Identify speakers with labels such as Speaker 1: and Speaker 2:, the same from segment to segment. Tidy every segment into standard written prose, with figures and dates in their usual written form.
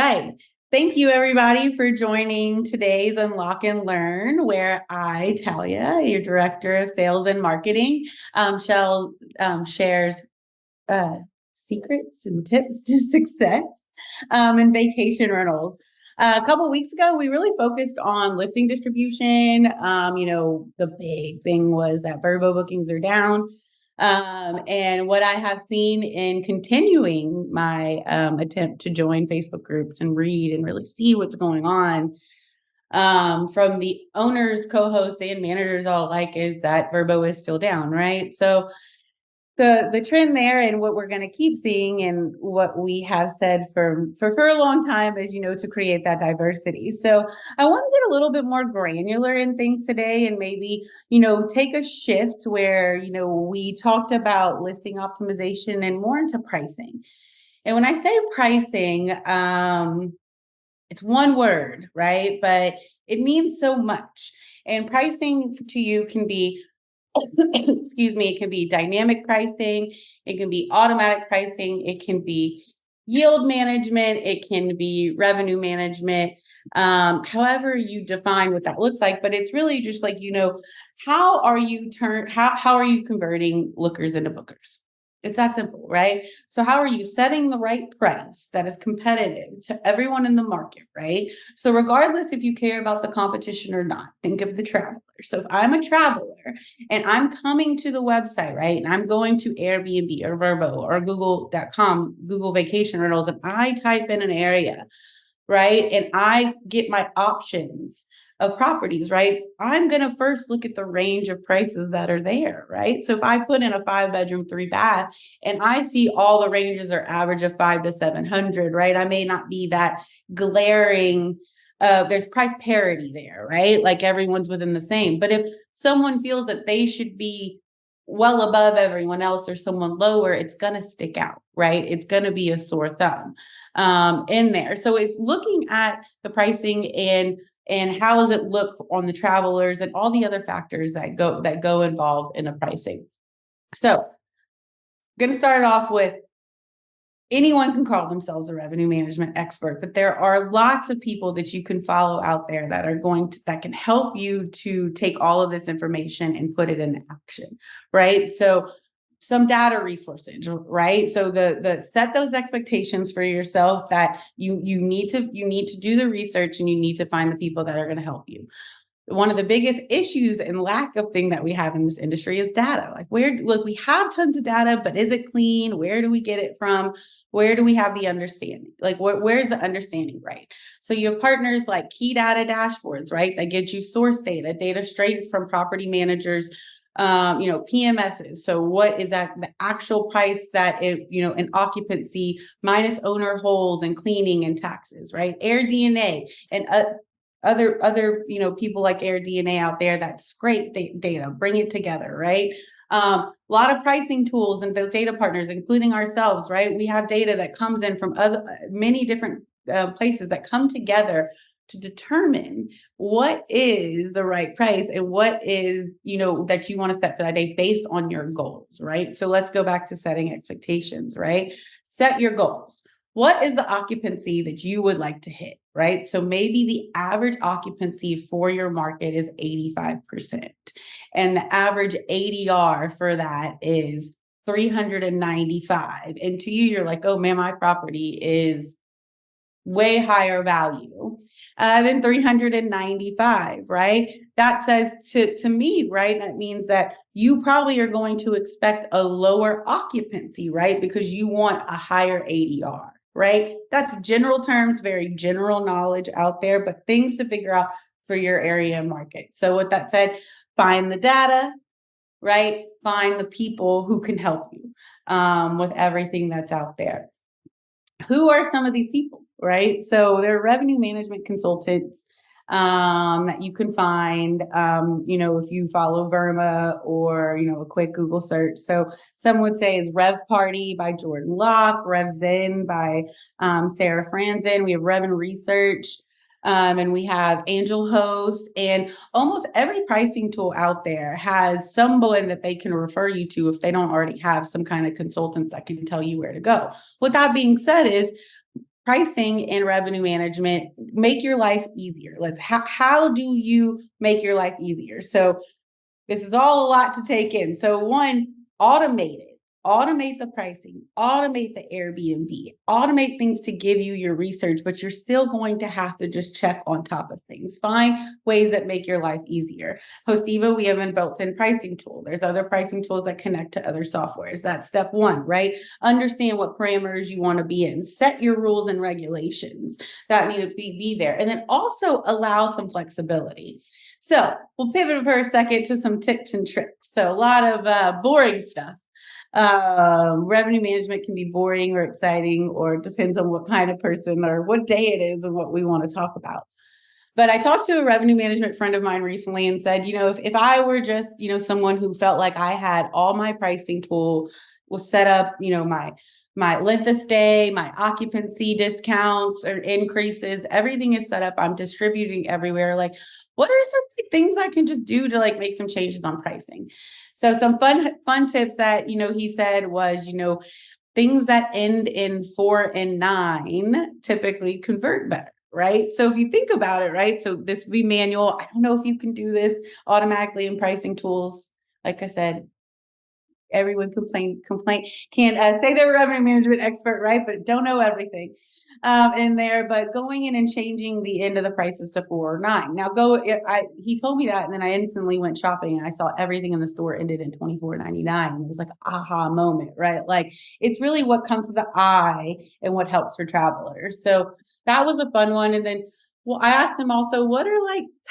Speaker 1: right. Thank you, everybody, for joining today's Unlock and Learn, where I, Talia, your Director of Sales and Marketing, shares secrets and tips to success in vacation rentals. A couple weeks ago, we really focused on listing distribution. The big thing was that Vrbo bookings are down. And what I have seen in continuing my attempt to join Facebook groups and read and really see what's going on from the owners, co-hosts, and managers all alike is that Vrbo is still down, right? So the trend there and what we're going to keep seeing and what we have said for a long time is, to create that diversity. So I want to get a little bit more granular in things today and maybe, take a shift where, we talked about listing optimization and more into pricing. And when I say pricing, it's one word, right? But it means so much. And pricing to you can be excuse me, it can be dynamic pricing, it can be automatic pricing, it can be yield management, it can be revenue management, however you define what that looks like. But it's really just like, how are you converting lookers into bookers? It's that simple, right? So how are you setting the right price that is competitive to everyone in the market, right? So regardless if you care about the competition or not, think of the traveler. So if I'm a traveler and I'm coming to the website, right, and I'm going to Airbnb or Vrbo or Google.com, Google Vacation Rentals, and I type in an area, right, and I get my options of properties, right, I'm going to first look at the range of prices that are there, right? So if I put in a 5-bedroom, 3-bath, and I see all the ranges are average of 500 to 700, right? I may not be that glaring. There's price parity there, right? Like everyone's within the same. But if someone feels that they should be well above everyone else or someone lower, it's going to stick out, right? It's going to be a sore thumb in there. So it's looking at the pricing and how does it look on the travelers and all the other factors that go involved in the pricing. So I'm going to start off with anyone can call themselves a revenue management expert, but there are lots of people that you can follow out there that can help you to take all of this information and put it into action, right? So some data resources, right? So the set those expectations for yourself that you need to do the research and you need to find the people that are going to help you. One of the biggest issues and lack of thing that we have in this industry is data. Like we have tons of data, but is it clean? Where do we get it from? Where do we have the understanding? Like where's the understanding, right? So you have partners like Key Data Dashboards, right? That get you source data straight from property managers, PMSs. So what is that the actual price that an occupancy minus owner holds and cleaning and taxes, right? AirDNA and other people like AirDNA out there that scrape data, bring it together, right? A lot of pricing tools and those data partners, including ourselves, right? We have data that comes in from many different places that come together to determine what is the right price and what is, that you want to set for that day based on your goals, right? So let's go back to setting expectations, right? Set your goals. What is the occupancy that you would like to hit, right? So maybe the average occupancy for your market is 85%. And the average ADR for that is 395. And to you, you're like, oh man, my property is way higher value than 395, right? That says to me, right? That means that you probably are going to expect a lower occupancy, right? Because you want a higher ADR, right? That's general terms, very general knowledge out there, but things to figure out for your area and market. So with that said, find the data, right? Find the people who can help you with everything that's out there. Who are some of these people, right? So there are revenue management consultants that you can find, if you follow Verma or, a quick Google search. So some would say is Rev Party by Jordan Locke, Rev Zen by Sarah Franzen. We have Rev Research. And we have Angel Host, and almost every pricing tool out there has someone that they can refer you to if they don't already have some kind of consultants that can tell you where to go. What that being said is pricing and revenue management make your life easier. How do you make your life easier? So this is all a lot to take in. So one, automate it. Automate the pricing, automate the Airbnb, automate things to give you your research, but you're still going to have to just check on top of things. Find ways that make your life easier. Hosteeva, we have a built-in pricing tool. There's other pricing tools that connect to other softwares. That's step one, right? Understand what parameters you want to be in. Set your rules and regulations that need to be there. And then also allow some flexibility. So we'll pivot for a second to some tips and tricks. So a lot of boring stuff. Revenue management can be boring or exciting, or it depends on what kind of person or what day it is and what we want to talk about. But I talked to a revenue management friend of mine recently and said, if I were just, someone who felt like I had all my pricing tool was set up, my length of stay, my occupancy discounts or increases, everything is set up. I'm distributing everywhere. Like, what are some things I can just do to make some changes on pricing? So some fun tips that, he said was, things that end in 4 and 9 typically convert better, right? So if you think about it, right? So this would be manual. I don't know if you can do this automatically in pricing tools. Like I said, everyone can say they're a revenue management expert, right? But don't know everything in there. But going in and changing the end of the prices to 4 or 9. Now he told me that, and then I instantly went shopping and I saw everything in the store ended in $24.99. It was like an aha moment, right? Like it's really what comes to the eye and what helps for travelers. So that was a fun one. And then I asked him also, what are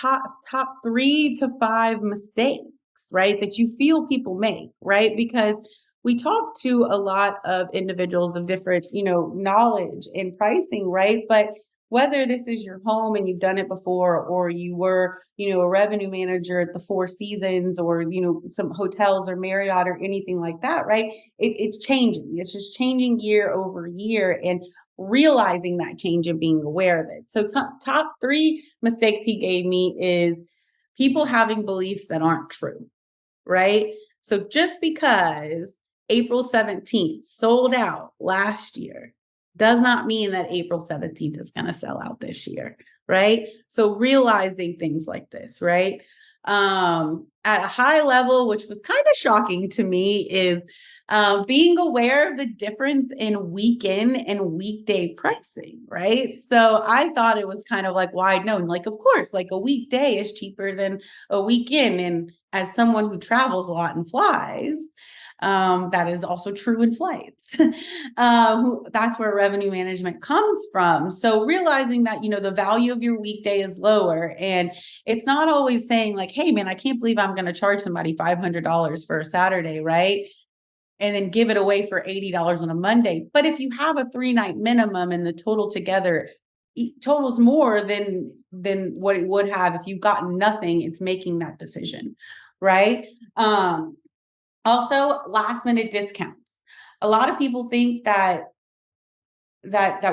Speaker 1: top 3 to 5 mistakes, right, that you feel people make, right? Because we talk to a lot of individuals of different, knowledge in pricing, right? But whether this is your home and you've done it before, or you were, a revenue manager at the Four Seasons, or, some hotels or Marriott or anything like that, right? It's changing. It's just changing year over year, and realizing that change and being aware of it. So top 3 mistakes he gave me is people having beliefs that aren't true, right? So just because April 17th sold out last year does not mean that April 17th is going to sell out this year, right? So realizing things like this, right? At a high level, which was kind of shocking to me, is being aware of the difference in weekend and weekday pricing, right? So I thought it was kind of wide known, of course, a weekday is cheaper than a weekend. And as someone who travels a lot and flies, that is also true in flights. That's where revenue management comes from. So realizing that, the value of your weekday is lower, and it's not always saying hey, man, I can't believe I'm going to charge somebody $500 for a Saturday, right? And then give it away for $80 on a Monday. But if you have a 3-night minimum and the total together totals more than what it would have if you've gotten nothing, it's making that decision, right? Also, last minute discounts. A lot of people think that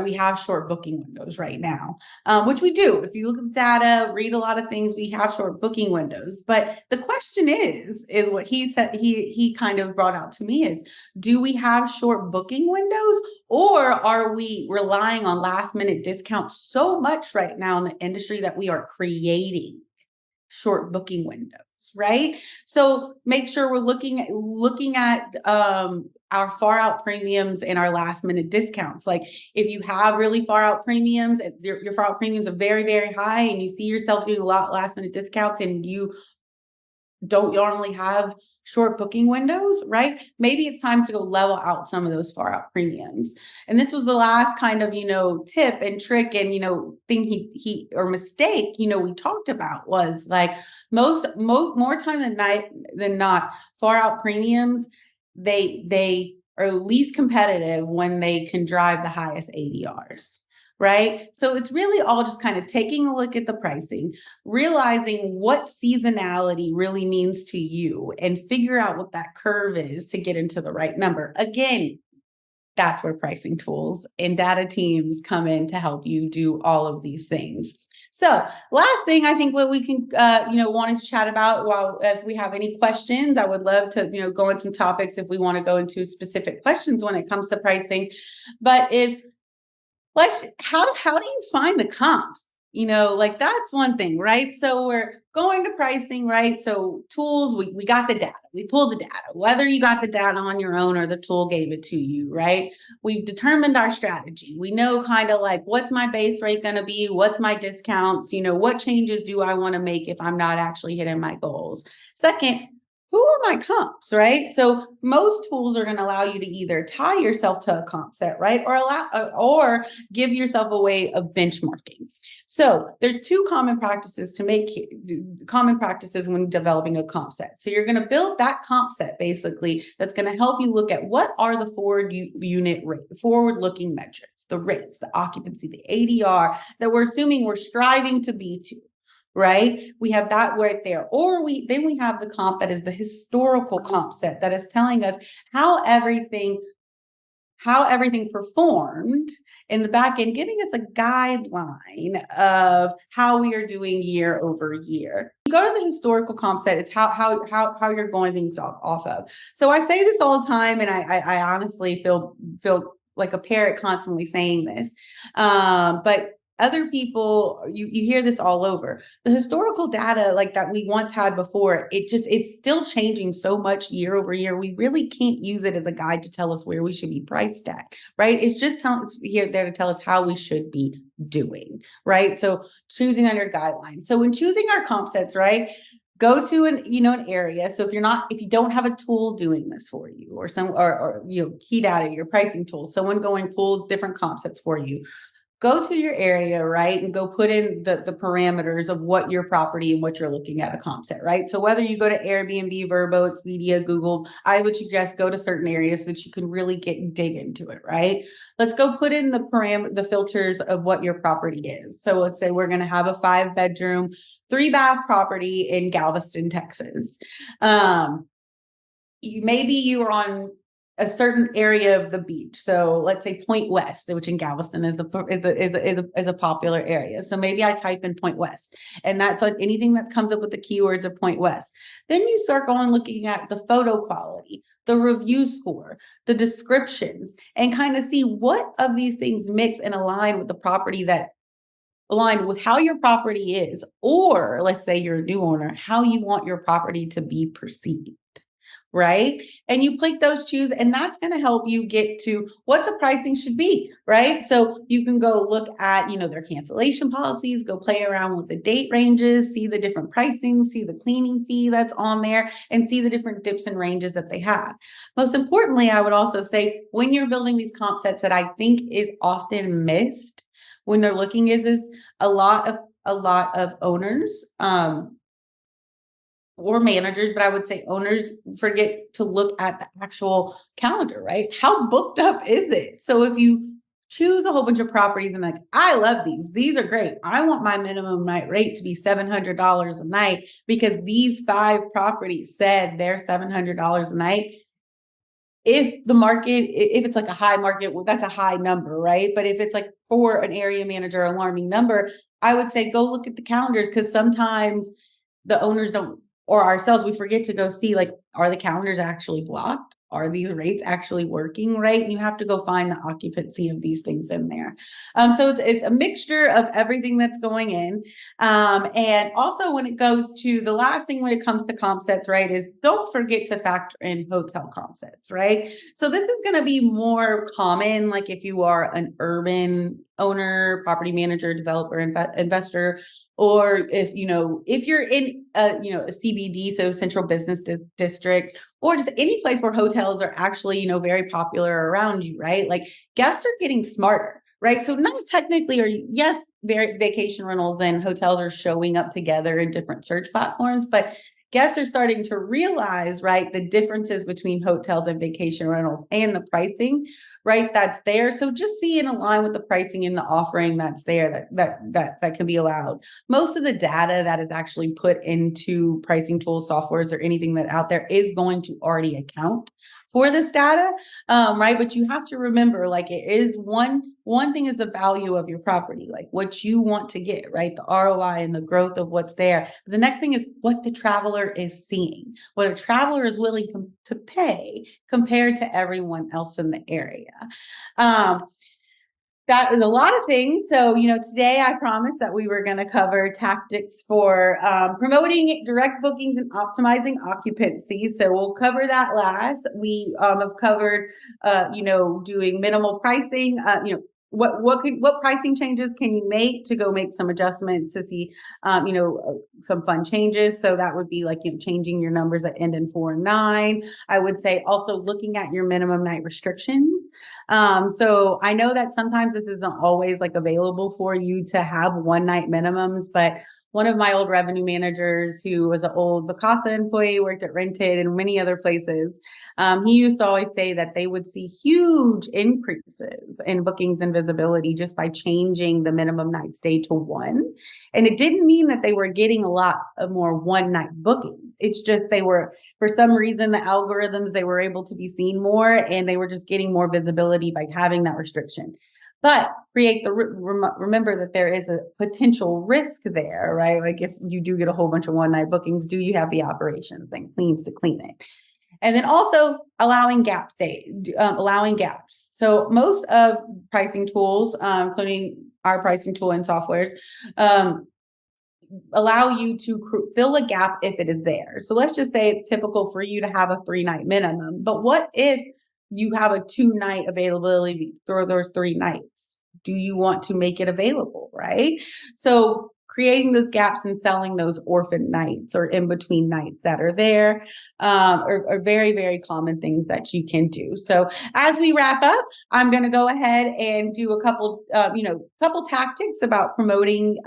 Speaker 1: we have short booking windows right now, which we do. If you look at the data, read a lot of things, we have short booking windows. But the question is what he said, he kind of brought out to me is, do we have short booking windows, or are we relying on last minute discounts so much right now in the industry that we are creating short booking windows, right? So make sure we're looking at our far out premiums and our last minute discounts. If you have really far out premiums, your far out premiums are very, very high, and you see yourself doing a lot last minute discounts, and you don't normally have short booking windows, right? Maybe it's time to go level out some of those far out premiums. And this was the last kind of, tip and trick and, thing he or mistake, we talked about was more time than not, far out premiums, they are least competitive when they can drive the highest ADRs. Right? So it's really all just kind of taking a look at the pricing, realizing what seasonality really means to you, and figure out what that curve is to get into the right number. Again, that's where pricing tools and data teams come in to help you do all of these things. So last thing, I think what we can, want to chat about, if we have any questions, I would love to, go into some topics if we want to go into specific questions when it comes to pricing, but is How do you find the comps? Like that's one thing, right? So we're going to pricing, right? So tools, we got the data, we pull the data, whether you got the data on your own or the tool gave it to you, right? We've determined our strategy. We know kind of like what's my base rate going to be, what's my discounts, what changes do I want to make if I'm not actually hitting my goals. Second, who are my comps, right? So most tools are going to allow you to either tie yourself to a comp set, right? Or give yourself a way of benchmarking. So there's two common practices when developing a comp set. So you're going to build that comp set basically that's going to help you look at what are the forward looking metrics, the rates, the occupancy, the ADR that we're assuming we're striving to be to. Right? We have that right there. Or we have the comp that is the historical comp set that is telling us how everything performed in the back end, giving us a guideline of how we are doing year over year. You go to the historical comp set, it's how you're going things off of. So I say this all the time, and I honestly feel like a parrot constantly saying this. But other people, you hear this all over. The historical data like that we once had before, it's still changing so much year over year. We really can't use it as a guide to tell us where we should be priced at, right? It's just there to tell us how we should be doing, right? So choosing under guidelines. So when choosing our comp sets, right, go to an area. So if you don't have a tool doing this for you, or key data, your pricing tool, someone going pull different comp sets for you, go to your area, right, and go put in the parameters of what your property and what you're looking at a comp set, right? So whether you go to Airbnb, Vrbo, Expedia, Google, I would suggest go to certain areas so that you can really dig into it, right? Let's go put in the filters of what your property is. So let's say we're going to have a 5-bedroom, 3-bath property in Galveston, Texas. Maybe you are on a certain area of the beach. So let's say Point West, which in Galveston is a popular area. So maybe I type in Point West, and that's like anything that comes up with the keywords of Point West. Then you start looking at the photo quality, the review score, the descriptions, and kind of see what of these things mix and align with the property that aligned with how your property is, or let's say you're a new owner, how you want your property to be perceived. Right. And you click those choose, and that's going to help you get to what the pricing should be. Right. So you can go look at, their cancellation policies, go play around with the date ranges, see the different pricing, see the cleaning fee that's on there, and see the different dips and ranges that they have. Most importantly, I would also say when you're building these comp sets that I think is often missed when they're looking is a lot of owners, or managers, but I would say owners forget to look at the actual calendar, right? How booked up is it? So if you choose a whole bunch of properties and like, I love these are great. I want my minimum night rate to be $700 a night because these 5 properties said they're $700 a night. If it's like a high market, well, that's a high number, right? But if it's like for an area manager, alarming number, I would say go look at the calendars, because sometimes the owners don't, or ourselves, we forget to go see, like, are the calendars actually blocked? Are these rates actually working, right? And you have to go find the occupancy of these things in there. So it's a mixture of everything that's going in. And also when it goes to the last thing when it comes to comp sets, right, is don't forget to factor in hotel comp sets, right? So this is going to be more common, like if you are an urban owner, property manager, developer, investor, or if you're in a CBD, so central business district, or just any place where hotels are actually very popular around you, right? Like guests are getting smarter, right? So not technically, or yes, vacation rentals and hotels are showing up together in different search platforms, but guests are starting to realize, right, the differences between hotels and vacation rentals and the pricing, right, that's there. So just see and align with the pricing and the offering that's there that can be allowed. Most of the data that is actually put into pricing tools, softwares, or anything that out there is going to already account for this data, right? But you have to remember, like, it is one thing is the value of your property, like what you want to get, right? The ROI and the growth of what's there. But the next thing is what the traveler is seeing, what a traveler is willing to pay compared to everyone else in the area. That is a lot of things. So, today I promised that we were going to cover tactics for promoting direct bookings and optimizing occupancy. So we'll cover that last. We have covered, doing minimal pricing. What pricing changes can you make to go make some adjustments to see, some fun changes. So that would be like, changing your numbers that end in 4 and 9. I would say also looking at your minimum night restrictions. So I know that sometimes this isn't always like available for you to have one night minimums, but one of my old revenue managers who was an old Vacasa employee, worked at Rented and many other places. He used to always say that they would see huge increases in bookings and visibility just by changing the minimum night stay to 1. And it didn't mean that they were getting a lot of more one night bookings. It's just they were, for some reason, the algorithms, they were able to be seen more and they were just getting more visibility by having that restriction. But remember that there is a potential risk there, right? Like if you do get a whole bunch of one night bookings, do you have the operations and cleans to clean it? And then also allowing gaps. So most of pricing tools, including our pricing tool and softwares, allow you to fill a gap if it is there. So let's just say it's typical for you to have a 3-night minimum, but what if you have a 2-night availability for those 3 nights? Do you want to make it available, right? So creating those gaps and selling those orphan nights or in between nights that are there are very, very common things that you can do. So as we wrap up, I'm going to go ahead and do a couple tactics about promoting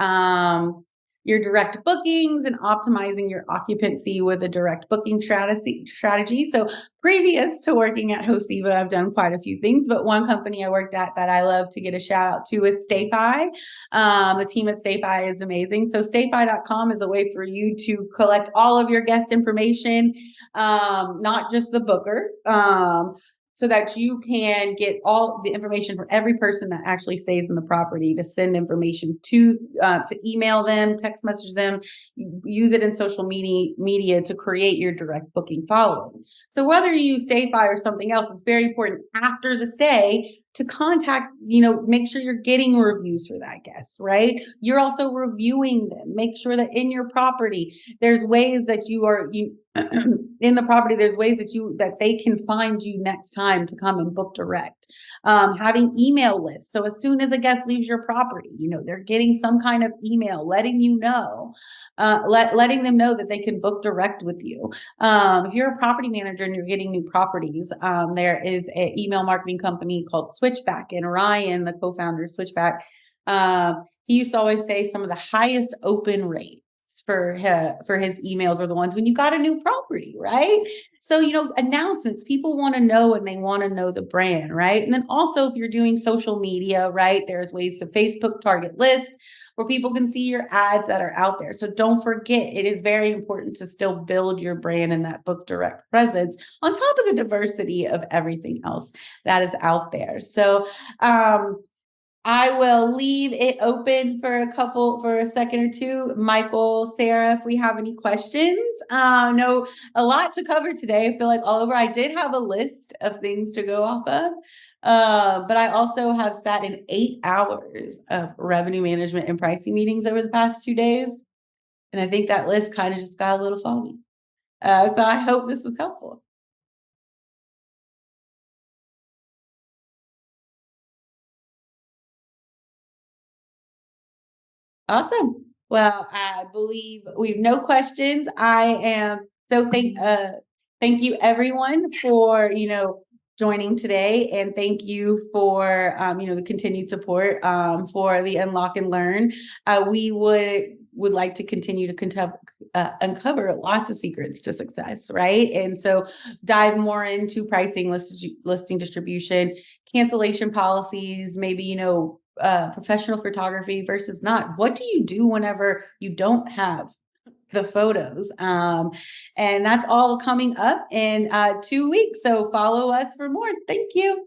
Speaker 1: your direct bookings and optimizing your occupancy with a direct booking strategy. So previous to working at Hosteeva, I've done quite a few things, but one company I worked at that I love to get a shout out to is StayFi. The team at StayFi is amazing. So StayFi.com is a way for you to collect all of your guest information, not just the booker, so that you can get all the information for every person that actually stays in the property, to send information to email them, text message them, use it in social media to create your direct booking following. So whether you use StayFi or something else, it's very important after the stay to contact, make sure you're getting reviews for that guest, right? You're also reviewing them. Make sure that in your property, there's ways that in the property, there's ways that they can find you next time to come and book direct. Having email lists. So as soon as a guest leaves your property, they're getting some kind of email letting you know, letting them know that they can book direct with you. If you're a property manager and you're getting new properties, there is an email marketing company called Switchback, and Ryan, the co-founder of Switchback, he used to always say some of the highest open rates for his emails were the ones when you got a new property, right? So, announcements, people want to know and they want to know the brand, right? And then also if you're doing social media, right, there's ways to Facebook target list where people can see your ads that are out there. So don't forget, it is very important to still build your brand and that book direct presence on top of the diversity of everything else that is out there. So, I will leave it open for a second or two. Michael, Sarah, if we have any questions. No, a lot to cover today. I feel like all over. I did have a list of things to go off of. But I also have sat in 8 hours of revenue management and pricing meetings over the past 2 days. And I think that list kind of just got a little foggy. So I hope this was helpful. Awesome. Well, I believe we have no questions. I am so thank you everyone for, joining today, and thank you for the continued support for the Unlock and Learn. We would like to continue to uncover lots of secrets to success, right? And so dive more into pricing, listing distribution, cancellation policies, maybe professional photography versus not. What do you do whenever you don't have the photos? And that's all coming up in 2 weeks. So follow us for more. Thank you.